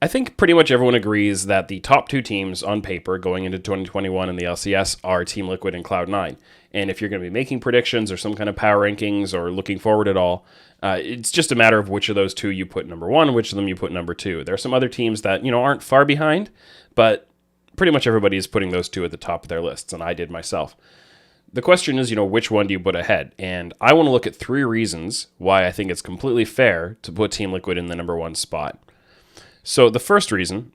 I think pretty much everyone agrees that the top two teams on paper going into 2021 in the LCS are Team Liquid and Cloud9. And if you're going to be making predictions or some kind of power rankings or looking forward at all, it's just a matter of which of those two you put number one, which of them you put number two. There are some other teams that, aren't far behind, but pretty much everybody is putting those two at the top of their lists, and I did myself. The question is, which one do you put ahead? And I want to look at 3 reasons why I think it's completely fair to put Team Liquid in the number 1 spot. So the first reason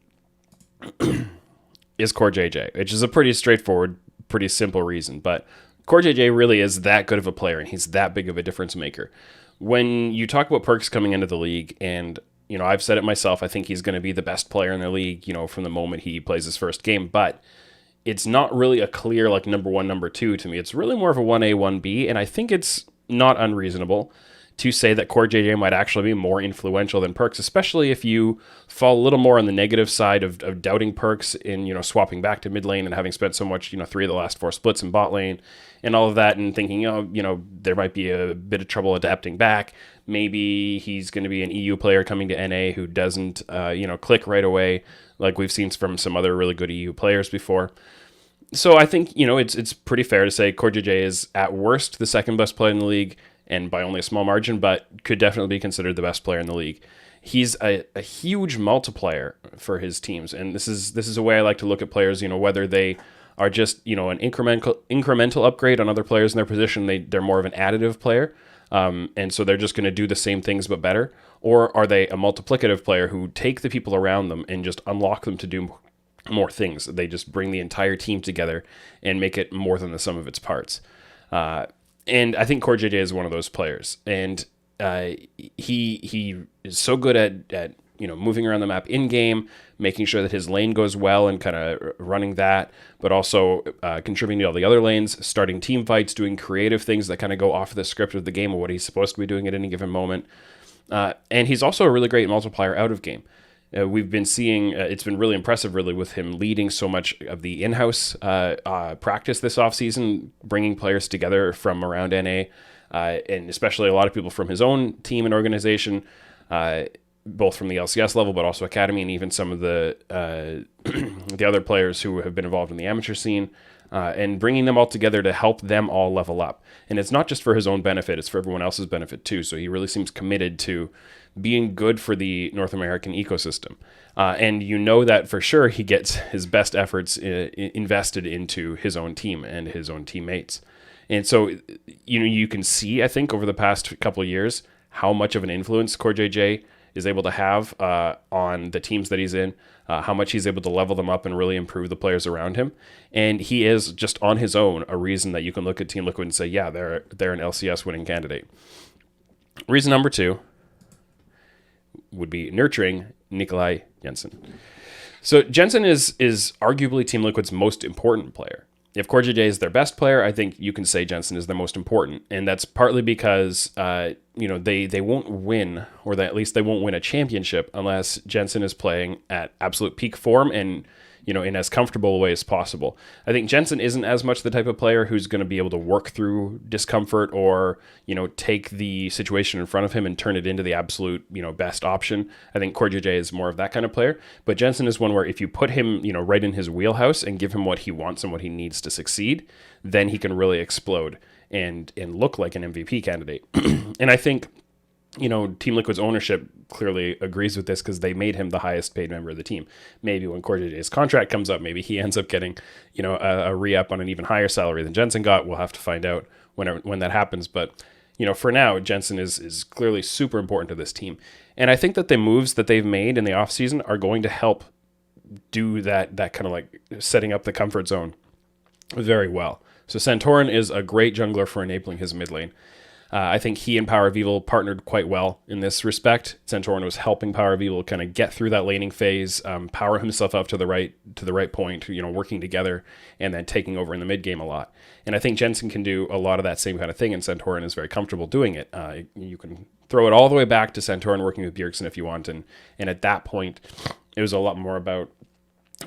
is CoreJJ, which is a pretty straightforward, pretty simple reason. But CoreJJ really is that good of a player, and he's that big of a difference maker. When you talk about Perkz coming into the league, and I've said it myself, I think he's going to be the best player in the league, from the moment he plays his first game. But it's not really a clear number 1, number 2 to me. It's really more of a 1A, 1B, and I think it's not unreasonable to say that CoreJJ might actually be more influential than Perkz, especially if you fall a little more on the negative side of doubting Perkz in, swapping back to mid lane and having spent so much, 3 of the last 4 splits in bot lane and all of that, and thinking, there might be a bit of trouble adapting back. Maybe he's going to be an EU player coming to NA who doesn't, click right away, like we've seen from some other really good EU players before. So I think, it's pretty fair to say CoreJJ is at worst the second best player in the league, and by only a small margin, but could definitely be considered the best player in the league. He's a huge multiplier for his teams, and this is a way I like to look at players, whether they are just, an incremental upgrade on other players in their position, they're more of an additive player, and so they're just going to do the same things but better, or are they a multiplicative player who take the people around them and just unlock them to do more things. They just bring the entire team together and make it more than the sum of its parts. And I think CoreJJ is one of those players. And he is so good at moving around the map in-game, making sure that his lane goes well and kind of running that, but also contributing to all the other lanes, starting team fights, doing creative things that kind of go off the script of the game of what he's supposed to be doing at any given moment. And he's also a really great multiplier out of game. We've been seeing, it's been really impressive, really, with him leading so much of the in-house practice this offseason, bringing players together from around NA, and especially a lot of people from his own team and organization, both from the LCS level, but also Academy, and even some of the the other players who have been involved in the amateur scene, and bringing them all together to help them all level up. And it's not just for his own benefit, it's for everyone else's benefit too. So he really seems committed to being good for the North American ecosystem. And that for sure he gets his best efforts invested into his own team and his own teammates. And so, you can see, I think, over the past couple of years, how much of an influence CoreJJ is able to have on the teams that he's in, how much he's able to level them up and really improve the players around him. And he is just on his own a reason that you can look at Team Liquid and say, yeah, they're an LCS winning candidate. Reason number 2 would be nurturing Nikolai Jensen. So Jensen is arguably Team Liquid's most important player. If CoreJJ is their best player, I think you can say Jensen is their most important. And that's partly because, they won't win, or that at least they won't win a championship unless Jensen is playing at absolute peak form and, in as comfortable a way as possible. I think Jensen isn't as much the type of player who's going to be able to work through discomfort or, take the situation in front of him and turn it into the absolute, best option. I think CoreJJ is more of that kind of player. But Jensen is one where if you put him, right in his wheelhouse and give him what he wants and what he needs to succeed, then he can really explode and look like an MVP candidate. And I think, Team Liquid's ownership clearly agrees with this because they made him the highest paid member of the team. Maybe when CoreJJ's contract comes up, maybe he ends up getting, a re-up on an even higher salary than Jensen got. We'll have to find out when that happens. But, for now, Jensen is clearly super important to this team. And I think that the moves that they've made in the offseason are going to help do that kind of setting up the comfort zone very well. So Santorin is a great jungler for enabling his mid lane. I think he and Power of Evil partnered quite well in this respect. Santorin was helping Power of Evil kind of get through that laning phase, power himself up to the right point, working together, and then taking over in the mid game a lot. And I think Jensen can do a lot of that same kind of thing, and Santorin is very comfortable doing it. You can throw it all the way back to Santorin working with Bjergsen if you want, and at that point, it was a lot more about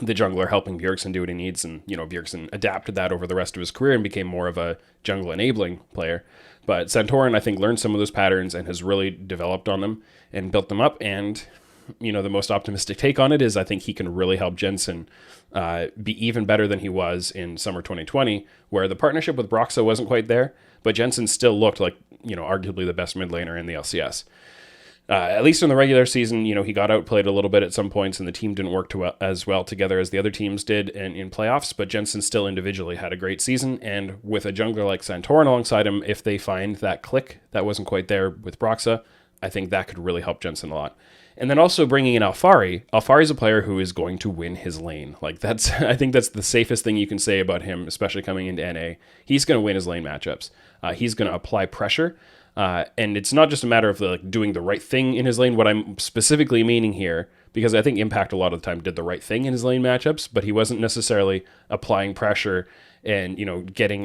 the jungler helping Bjergsen do what he needs, and Bjergsen adapted that over the rest of his career and became more of a jungle enabling player. But Santorin, I think, learned some of those patterns and has really developed on them and built them up, and the most optimistic take on it is I think he can really help Jensen be even better than he was in summer 2020, where the partnership with Broxa wasn't quite there, but Jensen still looked like, arguably the best mid laner in the LCS. At least in the regular season, he got outplayed a little bit at some points, and the team didn't work as well together as the other teams did in playoffs, but Jensen still individually had a great season, and with a jungler like Santorin alongside him, if they find that click that wasn't quite there with Broxa, I think that could really help Jensen a lot. And then also bringing in Alphari. Alphari's a player who is going to win his lane. I think that's the safest thing you can say about him, especially coming into NA. He's going to win his lane matchups. He's going to apply pressure. And it's not just a matter of doing the right thing in his lane. What I'm specifically meaning here, because I think Impact a lot of the time did the right thing in his lane matchups, but he wasn't necessarily applying pressure and getting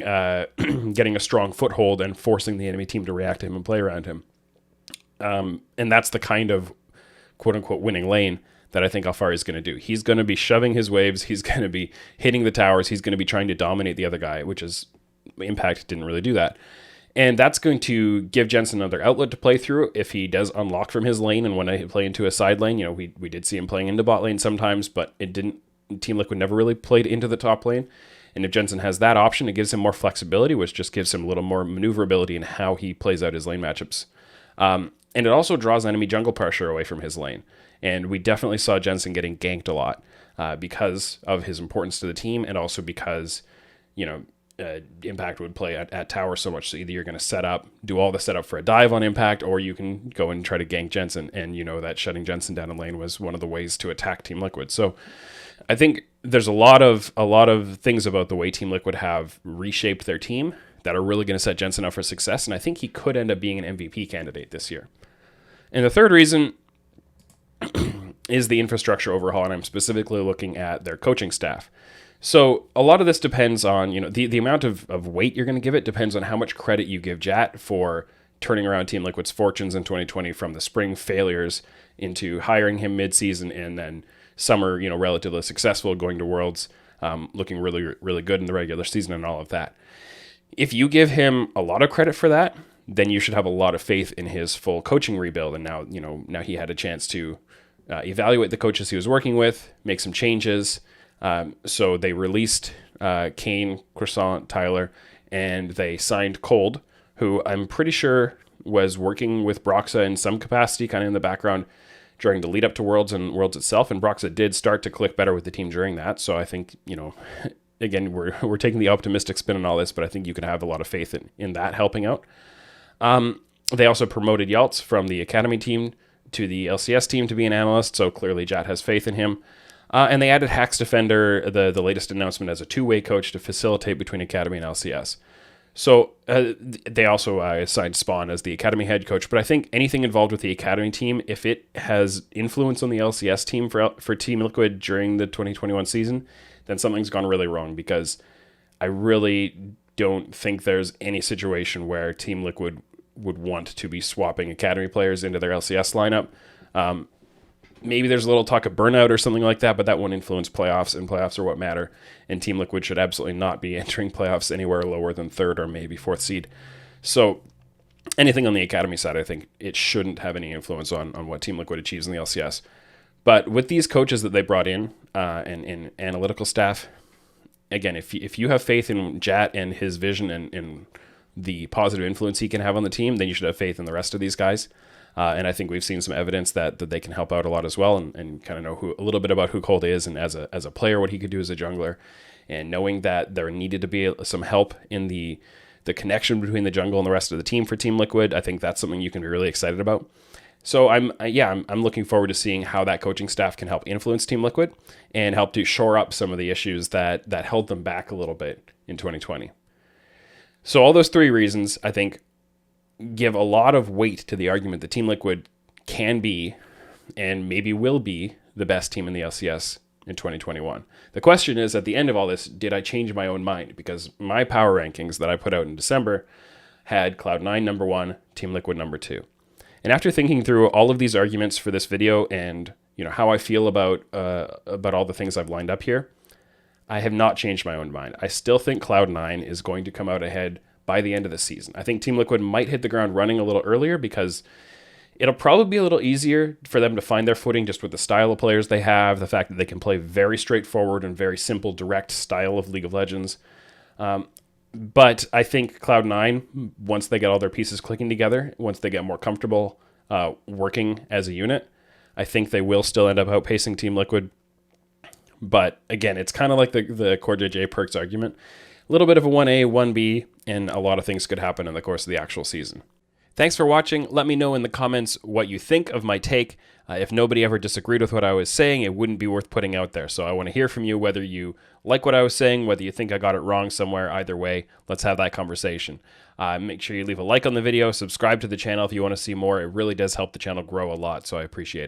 getting a strong foothold and forcing the enemy team to react to him and play around him. And that's the kind of quote unquote winning lane that I think Alphari is going to do. He's going to be shoving his waves. He's going to be hitting the towers. He's going to be trying to dominate the other guy, which is Impact didn't really do that. And that's going to give Jensen another outlet to play through if he does unlock from his lane and want to play into a side lane. We did see him playing into bot lane sometimes, but Team Liquid never really played into the top lane. And if Jensen has that option, it gives him more flexibility, which just gives him a little more maneuverability in how he plays out his lane matchups. And it also draws enemy jungle pressure away from his lane. And we definitely saw Jensen getting ganked a lot because of his importance to the team, and also because, Impact would play at tower so much. So either you're going to do all the setup for a dive on Impact, or you can go and try to gank Jensen. And that shutting Jensen down in lane was one of the ways to attack Team Liquid. So I think there's a lot of things about the way Team Liquid have reshaped their team that are really going to set Jensen up for success. And I think he could end up being an MVP candidate this year. And the third reason is the infrastructure overhaul, and I'm specifically looking at their coaching staff. So a lot of this depends on, the amount of weight you're going to give it depends on how much credit you give Jat for turning around Team Liquid's fortunes in 2020 from the spring failures into hiring him mid-season, and then summer, relatively successful, going to Worlds, looking really, really good in the regular season and all of that. If you give him a lot of credit for that, then you should have a lot of faith in his full coaching rebuild. And now he had a chance to evaluate the coaches he was working with, make some changes. So they released Kane, Croissant, Tyler, and they signed Cold, who I'm pretty sure was working with Broxa in some capacity, kind of in the background during the lead up to Worlds and Worlds itself. And Broxa did start to click better with the team during that. So I think, again, we're taking the optimistic spin on all this, but I think you can have a lot of faith in that helping out. They also promoted Yaltz from the Academy team to the LCS team to be an analyst, so clearly Jat has faith in him. And they added Hax Defender, the latest announcement, as a two-way coach to facilitate between Academy and LCS. So they also assigned Spawn as the Academy head coach, but I think anything involved with the Academy team, if it has influence on the LCS team for Team Liquid during the 2021 season, then something's gone really wrong, because I really don't think there's any situation where Team Liquid would want to be swapping Academy players into their LCS lineup. Maybe there's a little talk of burnout or something like that, but that won't influence playoffs, and playoffs are what matter. And Team Liquid should absolutely not be entering playoffs anywhere lower than third or maybe fourth seed. So anything on the Academy side, I think it shouldn't have any influence on what Team Liquid achieves in the LCS. But with these coaches that they brought in and analytical staff, again, if you have faith in Jat and his vision and the positive influence he can have on the team, then you should have faith in the rest of these guys. And I think we've seen some evidence that they can help out a lot as well, and kind of know a little bit about who Cold is, and as a player, what he could do as a jungler, and knowing that there needed to be some help in the connection between the jungle and the rest of the team for Team Liquid. I think that's something you can be really excited about. So I'm looking forward to seeing how that coaching staff can help influence Team Liquid and help to shore up some of the issues that held them back a little bit in 2020. So all those three reasons, I think, give a lot of weight to the argument that Team Liquid can be, and maybe will be, the best team in the LCS in 2021. The question is, at the end of all this, did I change my own mind? Because my power rankings that I put out in December had Cloud9 number 1, Team Liquid number 2. And after thinking through all of these arguments for this video, and how I feel about all the things I've lined up here, I have not changed my own mind. I still think Cloud9 is going to come out ahead by the end of the season. I think Team Liquid might hit the ground running a little earlier, because It'll probably be a little easier for them to find their footing just with the style of players they have, the fact that they can play very straightforward and very simple, direct style of League of Legends. But I think Cloud9, once they get all their pieces clicking together, once they get more comfortable working as a unit, I think they will still end up outpacing Team Liquid. But again, it's kind of like the CoreJJ Perks argument. A little bit of a 1A, 1B, and a lot of things could happen in the course of the actual season. Thanks for watching. Let me know in the comments what you think of my take. If nobody ever disagreed with what I was saying, it wouldn't be worth putting out there. So I want to hear from you whether you like what I was saying, whether you think I got it wrong somewhere. Either way, let's have that conversation. Make sure you leave a like on the video, subscribe to the channel if you want to see more. It really does help the channel grow a lot, so I appreciate it.